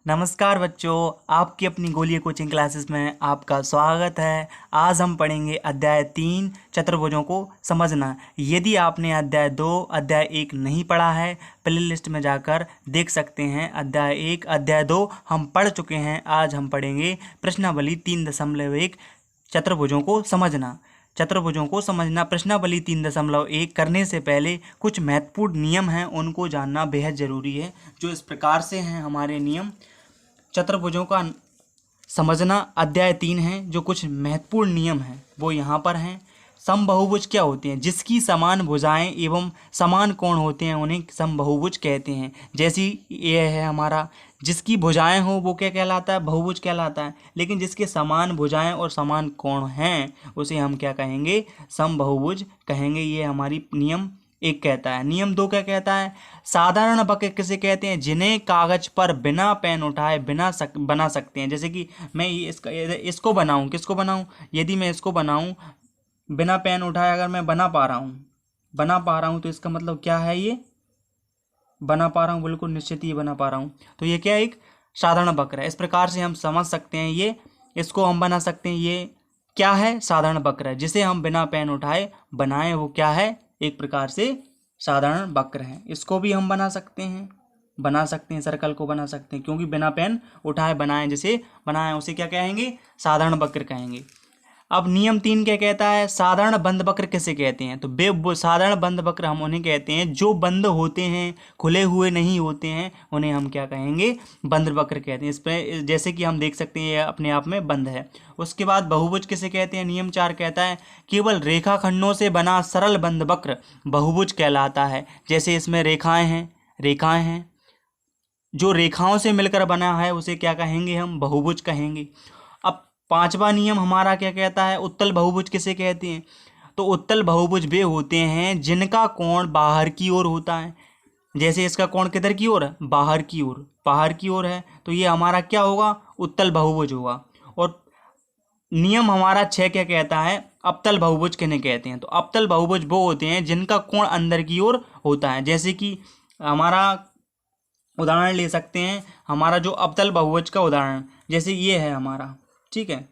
नमस्कार बच्चों, आपकी अपनी गोलिया कोचिंग क्लासेस में आपका स्वागत है। आज हम पढ़ेंगे अध्याय 3 चतुर्भुजों को समझना। यदि आपने अध्याय 2 अध्याय 1 नहीं पढ़ा है, प्ले लिस्ट में जाकर देख सकते हैं। अध्याय 1 अध्याय 2 हम पढ़ चुके हैं। आज हम पढ़ेंगे प्रश्नावली 3.1 चतुर्भुजों को समझना। चतुर्भुजों को समझना प्रश्नावली 3.1 करने से पहले कुछ महत्वपूर्ण नियम हैं, उनको जानना बेहद ज़रूरी है। जो इस प्रकार से हैं हमारे नियम चतुर्भुजों का समझना। अध्याय 3 है। जो कुछ महत्वपूर्ण नियम हैं वो यहाँ पर हैं। समबाहुभुज क्या होते हैं? जिसकी समान भुजाएं एवं समान कोण होते हैं उन्हें समबाहुभुज कहते हैं। जैसी ये है हमारा, जिसकी भुजाएं हो वो क्या कहलाता है? बहुभुज कहलाता है। लेकिन जिसके समान भुजाएं और समान कोण हैं उसे हम क्या कहेंगे? समबाहुभुज कहेंगे। ये हमारी नियम 1 कहता है। नियम 2 क्या कहता है? साधारण वक्र किसे कहते हैं? जिन्हें कागज पर बिना पेन उठाए बना सकते हैं। जैसे कि मैं इसको बनाऊं, किसको बनाऊं? यदि मैं इसको बनाऊं बिना पेन उठाए, अगर मैं बना पा रहा हूं तो इसका मतलब क्या है? ये बना पा रहा हूं, बिल्कुल निश्चित ही बना पा रहा हूं। तो ये क्या एक साधारण वक्र है। इस प्रकार से हम समझ सकते हैं। ये इसको हम बना सकते हैं। ये क्या है? साधारण वक्र है। जिसे हम बिना पेन उठाए बनाए वो क्या है? एक प्रकार से साधारण वक्र है। इसको भी हम बना सकते हैं, सर्कल को बना सकते हैं, क्योंकि बिना पेन उठाए बनाए जिसे बनाए उसे क्या कहेंगे? साधारण वक्र कहेंगे। अब नियम 3 क्या कहता है? साधारण बंद वक्र किसे कहते हैं? तो साधारण बंद वक्र हम उन्हें कहते हैं जो बंद होते हैं, खुले हुए नहीं होते हैं, उन्हें हम क्या कहेंगे? बंद वक्र कहते हैं। इस पर जैसे कि हम देख सकते हैं ये अपने आप में बंद है। उसके बाद बहुभुज किसे कहते हैं? नियम 4 कहता है केवल रेखाखंडों से बना सरल बंद वक्र बहुभुज कहलाता है। जैसे इसमें रेखाएं हैं, जो रेखाओं से मिलकर बना है उसे क्या कहेंगे? हम बहुभुज कहेंगे। अब 5वां नियम हमारा क्या कहता है? उत्तल बहुभुज किसे कहते हैं? तो उत्तल बहुभुज वे होते हैं जिनका कोण बाहर की ओर होता है। जैसे इसका कोण किधर की ओर है? बाहर की ओर है, तो ये हमारा क्या होगा? उत्तल बहुभुज होगा। और नियम हमारा 6 क्या कहता है? अवतल बहुभुज किन्हें कहते हैं? तो अवतल बहुभुज वो होते हैं जिनका कोण अंदर की ओर होता है। जैसे कि हमारा उदाहरण ले सकते हैं, हमारा जो अवतल बहुभुज का उदाहरण, जैसे ये है हमारा, ठीक है।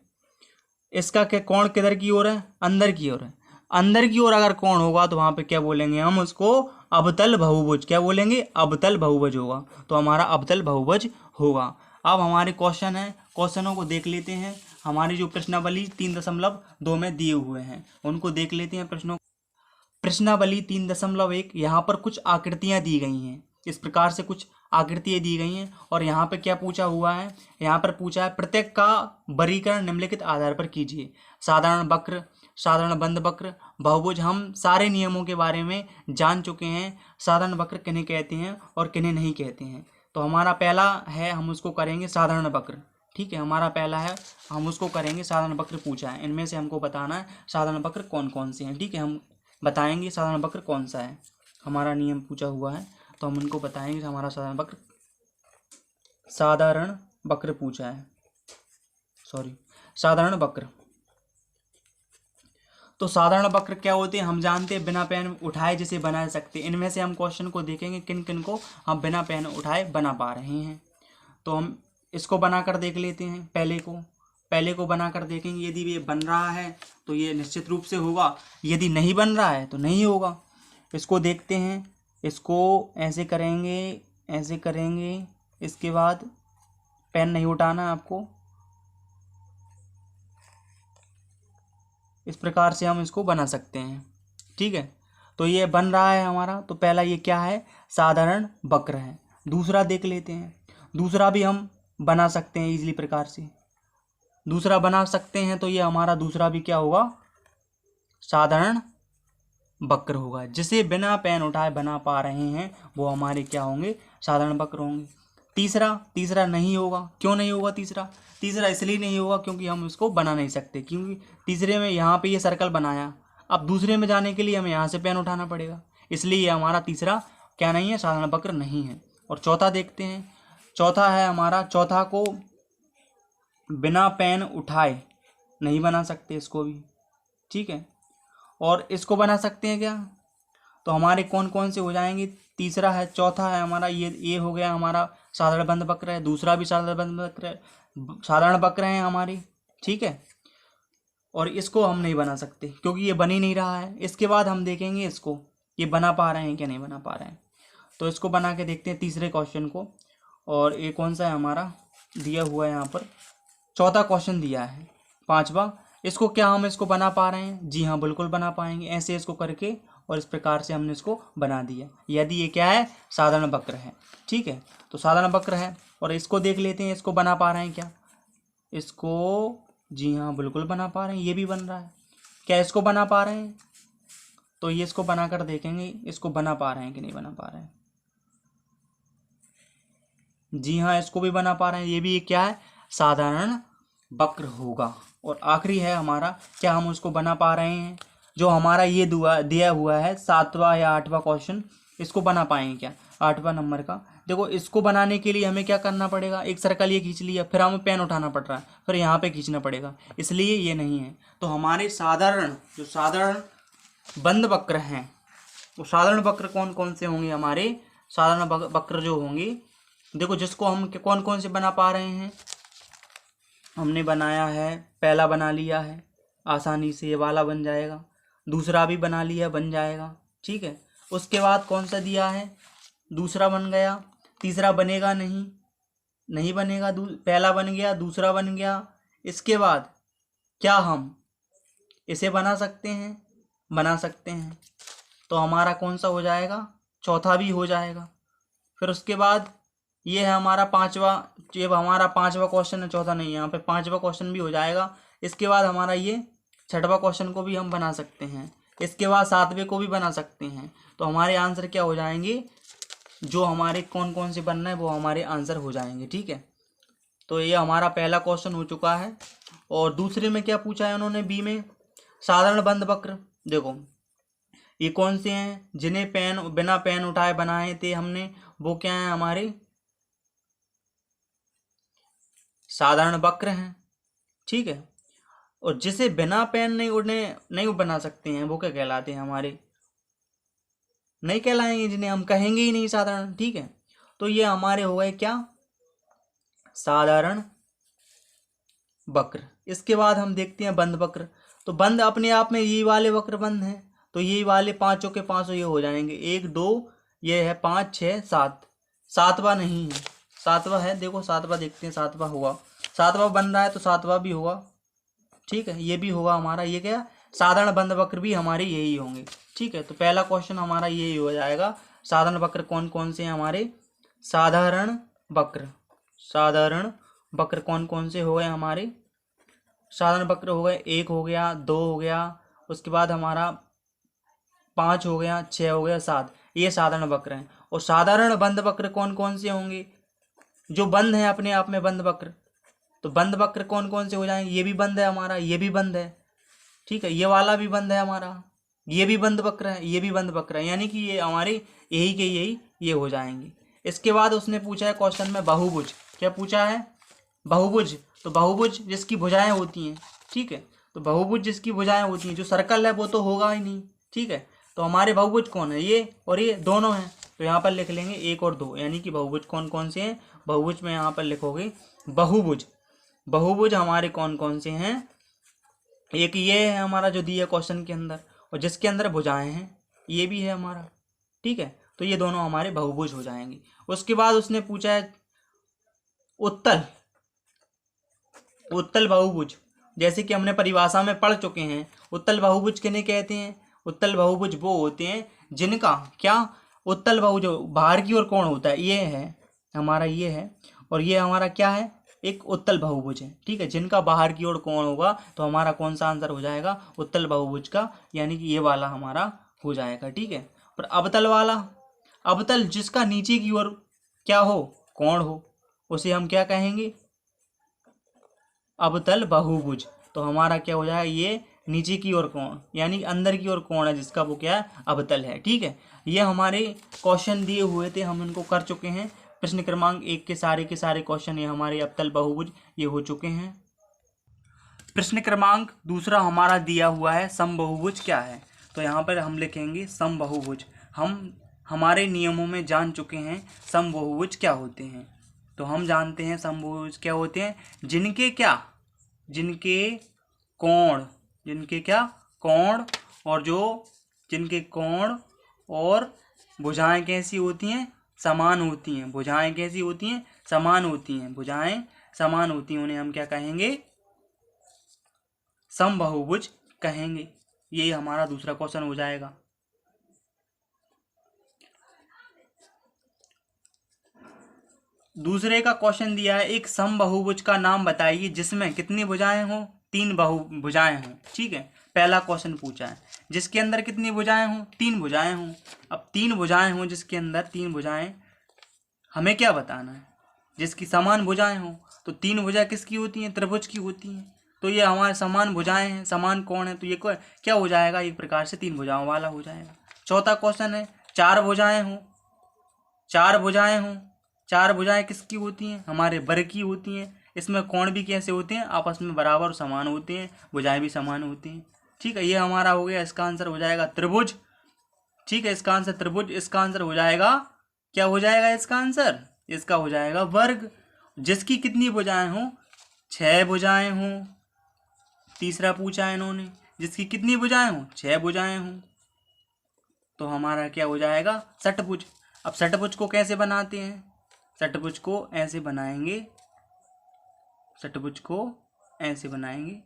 इसका क्या कोण किधर की ओर है? अंदर की ओर है। अंदर की ओर अगर कोण होगा तो वहां पे क्या बोलेंगे हम? उसको अवतल बहुभुज। क्या बोलेंगे? अवतल बहुभुज होगा। तो हमारा अवतल बहुभुज होगा। अब हमारे क्वेश्चन है, क्वेश्चनों को देख लेते हैं। हमारी जो प्रश्नावली 3.2 में दिए हुए हैं उनको देख लेते हैं। प्रश्नावली 3.1 यहाँ पर कुछ आकृतियां दी गई हैं। इस प्रकार से कुछ आकृतियां दी गई हैं और यहाँ पे क्या पूछा हुआ है? यहाँ पर पूछा है प्रत्येक का वर्गीकरण निम्नलिखित आधार पर कीजिए। साधारण वक्र, साधारण बंद वक्र, बहुभुज, हम सारे नियमों के बारे में जान चुके हैं। साधारण वक्र किन्हें कहते हैं और किन्हें नहीं कहते हैं। तो हमारा पहला है, हम उसको करेंगे साधारण वक्र। ठीक है, हमारा पहला है, हम उसको करेंगे साधारण वक्र पूछा है। इनमें से हमको बताना है साधारण वक्र कौन कौन से हैं। ठीक है, हम बताएंगे साधारण वक्र कौन सा है। हमारा नियम पूछा हुआ है तो हम उनको बताएंगे। हमारा साधारण वक्र पूछा है, साधारण वक्र। तो साधारण वक्र क्या होते हैं हम जानते हैं, बिना पेन उठाए जिसे बना सकते हैं। इनमें से हम क्वेश्चन को देखेंगे किन किन को हम बिना पेन उठाए बना पा रहे हैं। तो हम इसको बनाकर देख लेते हैं। पहले को बनाकर देखेंगे। यदि ये बन रहा है तो ये निश्चित रूप से होगा, यदि नहीं बन रहा है तो नहीं होगा। इसको देखते हैं। इसको ऐसे करेंगे। इसके बाद पेन नहीं उठाना आपको। इस प्रकार से हम इसको बना सकते हैं। ठीक है, तो ये बन रहा है हमारा। तो पहला ये क्या है? साधारण वक्र है। दूसरा देख लेते हैं। दूसरा भी हम बना सकते हैं इजीली प्रकार से। दूसरा बना सकते हैं तो ये हमारा दूसरा भी क्या होगा? साधारण वक्र होगा। जिसे बिना पेन उठाए बना पा रहे हैं वो हमारे क्या होंगे? साधारण वक्र होंगे। तीसरा नहीं होगा। क्यों नहीं होगा तीसरा इसलिए नहीं होगा क्योंकि हम इसको बना नहीं सकते। क्योंकि तीसरे में यहाँ पे ये सर्कल बनाया, अब दूसरे में जाने के लिए हमें यहाँ से पेन उठाना पड़ेगा, इसलिए ये हमारा तीसरा क्या नहीं है? साधारण वक्र नहीं है। और चौथा देखते हैं। चौथा है हमारा, चौथा को बिना पेन उठाए नहीं बना सकते इसको भी। ठीक है, और इसको बना सकते हैं क्या? तो हमारे कौन कौन से हो जाएंगे? तीसरा है, चौथा है हमारा ये हो गया हमारा साधारण बंद वक्र है, दूसरा भी साधारण बंद वक्र है, साधारण वक्र है हमारी, ठीक है। और इसको हम नहीं बना सकते क्योंकि ये बन ही नहीं रहा है। इसके बाद हम देखेंगे इसको, ये बना पा रहे हैं कि नहीं बना पा रहे हैं। तो इसको बना के देखते हैं तीसरे क्वेश्चन को। और ये कौन सा है हमारा दिया हुआ है यहाँ पर, चौथा क्वेश्चन दिया है, पांचवा। इसको क्या हम इसको बना पा रहे हैं? जी हाँ, बिल्कुल बना पाएंगे। ऐसे इसको करके और इस प्रकार से हमने इसको बना दिया, यदि ये क्या है, साधारण वक्र है, ठीक है। तो साधारण वक्र है। और इसको देख लेते हैं, इसको बना पा रहे हैं क्या? इसको जी हाँ, बिल्कुल बना पा रहे हैं, ये भी बन रहा है। क्या इसको बना पा रहे हैं? तो ये इसको बनाकर देखेंगे, इसको बना पा रहे हैं कि नहीं बना पा रहे हैं। जी हाँ, इसको भी बना पा रहे हैं, ये भी क्या है, साधारण वक्र होगा। और आखिरी है हमारा, क्या हम उसको बना पा रहे हैं? जो हमारा ये दिया हुआ है 7वां या 8वां क्वेश्चन, इसको बना पाएंगे क्या? 8वां नंबर का देखो, इसको बनाने के लिए हमें क्या करना पड़ेगा, एक सर्कल ये खींच लिया, फिर हमें पेन उठाना पड़ रहा है, फिर यहाँ पे खींचना पड़ेगा, इसलिए ये नहीं है। तो हमारे जो साधारण बंद वक्र हैं, वो साधारण वक्र कौन कौन से होंगे? हमारे साधारण वक्र जो होंगे, देखो जिसको हम कौन कौन से बना पा रहे हैं, हमने बनाया है, पहला बना लिया है, आसानी से ये वाला बन जाएगा, दूसरा भी बना लिया, बन जाएगा, ठीक है। उसके बाद कौन सा दिया है, दूसरा बन गया, तीसरा बनेगा नहीं, नहीं बनेगा, पहला बन गया, दूसरा बन गया। इसके बाद क्या हम इसे बना सकते हैं? बना सकते हैं। तो हमारा कौन सा हो जाएगा, चौथा भी हो जाएगा। फिर उसके बाद ये है हमारा पांचवा, ये हमारा पांचवा क्वेश्चन है, चौथा नहीं है, यहाँ पे पांचवा क्वेश्चन भी हो जाएगा। इसके बाद हमारा ये छठवां क्वेश्चन को भी हम बना सकते हैं, इसके बाद सातवें को भी बना सकते हैं। तो हमारे आंसर क्या हो जाएंगे, जो हमारे कौन कौन से बनना है वो हमारे आंसर हो जाएंगे, ठीक है। तो ये हमारा पहला क्वेश्चन हो चुका है। और दूसरे में क्या पूछा है उन्होंने, बी में, साधारण बंद वक्र। देखो ये कौन से हैं, जिन्हें बिना पेन उठाए बनाए थे हमने, वो क्या है, हमारे साधारण वक्र हैं, ठीक है। और जिसे बिना पेन नहीं बना सकते हैं, वो क्या कहलाते हैं, हमारे नहीं कहलाएंगे, जिन्हें हम कहेंगे ही नहीं साधारण, ठीक है। तो ये हमारे हो गए क्या, साधारण वक्र। इसके बाद हम देखते हैं बंद वक्र। तो बंद अपने आप में ये वाले वक्र बंद हैं, तो ये वाले पांचों के पांचों ये हो जाएंगे, 1 2, ये है 5 6 7, सातवां नहीं है, सातवां है, देखो सातवां देखते हैं, सातवां हुआ, सातवां बन रहा है तो सातवां भी होगा, ठीक है। ये भी होगा हमारा, ये क्या, साधारण बंद वक्र भी हमारे यही होंगे, ठीक है। तो पहला क्वेश्चन हमारा यही हो जाएगा, साधारण वक्र कौन कौन से हैं हमारे, साधारण वक्र, साधारण वक्र कौन कौन से हो गए हमारे, साधारण वक्र हो गए, 1 हो गया, 2 हो गया, उसके बाद हमारा 5 हो गया, 6 हो गया, 7, ये साधारण वक्र हैं। और साधारण बंद वक्र कौन कौन से होंगे, जो बंद है अपने आप में बंद वक्र। तो बंद वक्र कौन कौन से हो जाएंगे, ये भी बंद है हमारा, ये भी बंद है, ठीक है, ये वाला भी बंद है हमारा, ये भी बंद वक्र है, ये भी बंद वक्र है, यानी कि ये हमारे यही के यही ये हो जाएंगे। इसके बाद उसने पूछा है क्वेश्चन में बहुभुज, क्या पूछा है, बहुभुज। तो बहुभुज जिसकी भुजाएं होती हैं, ठीक है। तो बहुभुज जिसकी भुजाएं होती हैं, जो सर्कल है वो तो होगा ही नहीं, ठीक है। तो हमारे बहुभुज कौन है, ये और ये दोनों हैं। तो यहाँ पर लिख लेंगे 1 और 2, यानी कि बहुभुज कौन कौन से हैं, बहुभुज में यहाँ पर लिखोगे बहुभुज। बहुभुज हमारे कौन कौन से हैं, एक ये है हमारा जो दिया क्वेश्चन के अंदर, और जिसके अंदर भुजाएं हैं, ये भी है हमारा, ठीक है। तो ये दोनों हमारे बहुभुज हो जाएंगे। उसके बाद उसने पूछा है उत्तल, उत्तल बहुभुज, जैसे कि हमने परिभाषा में पढ़ चुके हैं, उत्तल बहुभुज किन्हें कहते हैं, उत्तल बहुभुज वो होते हैं जिनका क्या, उत्तल बहुभुज बाहर की ओर कोण होता है, ये है हमारा, ये है, और ये हमारा क्या है, एक उत्तल बहुभुज है, ठीक है। जिनका बाहर की ओर कोण होगा, तो हमारा कौन सा आंसर हो जाएगा, उत्तल बहुभुज का, यानी कि ये वाला हमारा हो जाएगा, ठीक है। पर अवतल वाला, अवतल जिसका नीचे की ओर क्या हो, कोण हो, उसे हम क्या कहेंगे, अवतल बहुभुज। तो हमारा क्या हो जाएगा, ये नीचे की ओर कोण, यानी अंदर की ओर कोण है जिसका, वो क्या है, अवतल है, ठीक है। ये हमारे क्वेश्चन दिए हुए थे, हम इनको कर चुके हैं। प्रश्न क्रमांक 1 के सारे क्वेश्चन ये हमारे अवतल बहुभुज ये हो चुके हैं। प्रश्न क्रमांक दूसरा हमारा दिया हुआ है समबहुभुज क्या है। तो यहाँ पर हम लिखेंगे समबहुभुज। हम हमारे नियमों में जान चुके हैं समबहुभुज क्या होते हैं, तो हम जानते हैं समभुज क्या होते हैं, जिनके क्या, जिनके कोण, जिनके क्या कोण, और जो जिनके कोण और भुजाएं कैसी होती हैं, समान होती हैं। भुजाएं कैसी होती हैं, समान होती हैं। भुजाएं समान होती हैं, उन्हें हम क्या कहेंगे, समबाहुभुज कहेंगे। ये हमारा दूसरा क्वेश्चन हो जाएगा। दूसरे का क्वेश्चन दिया है, एक समबाहुभुज का नाम बताइए जिसमें कितनी भुजाएं हों, 3 भुजाएं हों। ठीक है, पहला क्वेश्चन पूछा है जिसके अंदर कितनी भुजाएं हों, 3 भुजाएं हों। अब 3 भुजाएं हों, जिसके अंदर 3 भुजाएं, हमें क्या बताना है, जिसकी समान भुजाएं हों। तो 3 भुजा किसकी होती हैं, त्रिभुज की होती हैं। तो ये हमारे समान भुजाएं हैं, समान कोण है, तो ये क्या हो जाएगा, एक प्रकार से 3 भुजाओं वाला हो जाएगा। चौथा क्वेश्चन है, 4 भुजाएं हों, 4 भुजाएं हों। 4 भुजाएं किसकी होती हैं, हमारे वर्ग की होती हैं। इसमें कोण भी कैसे होते हैं, आपस में बराबर और समान होते हैं, भुजाएं भी समान होती हैं। ठीक है, ये हमारा हो गया, इसका आंसर हो जाएगा त्रिभुज। ठीक है, इसका आंसर त्रिभुज। इसका आंसर हो जाएगा, क्या हो जाएगा इसका आंसर, इसका हो जाएगा वर्ग। जिसकी कितनी भुजाएं हों, 6 भुजाएं हों। तीसरा पूछा है इन्होंने, जिसकी कितनी भुजाएं हों, 6 भुजाएं हों। तो हमारा क्या हो जाएगा, षटभुज। अब षटभुज को कैसे बनाते हैं, षटभुज को ऐसे बनाएंगे, षटभुज को ऐसे बनाएंगे।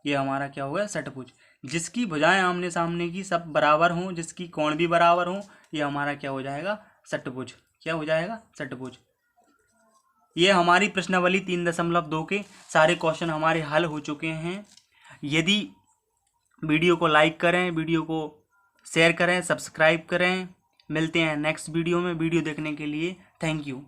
ये हमारा क्या होगा, षटभुज। जिसकी भुजाएं आमने सामने की सब बराबर हों, जिसकी कोण भी बराबर हों, ये हमारा क्या हो जाएगा, षटभुज। क्या हो जाएगा, षटभुज। ये हमारी प्रश्नावली 3.2 के सारे क्वेश्चन हमारे हल हो चुके हैं। यदि वीडियो को लाइक करें, वीडियो को शेयर करें, सब्सक्राइब करें। मिलते हैं नेक्स्ट वीडियो में। वीडियो देखने के लिए थैंक यू।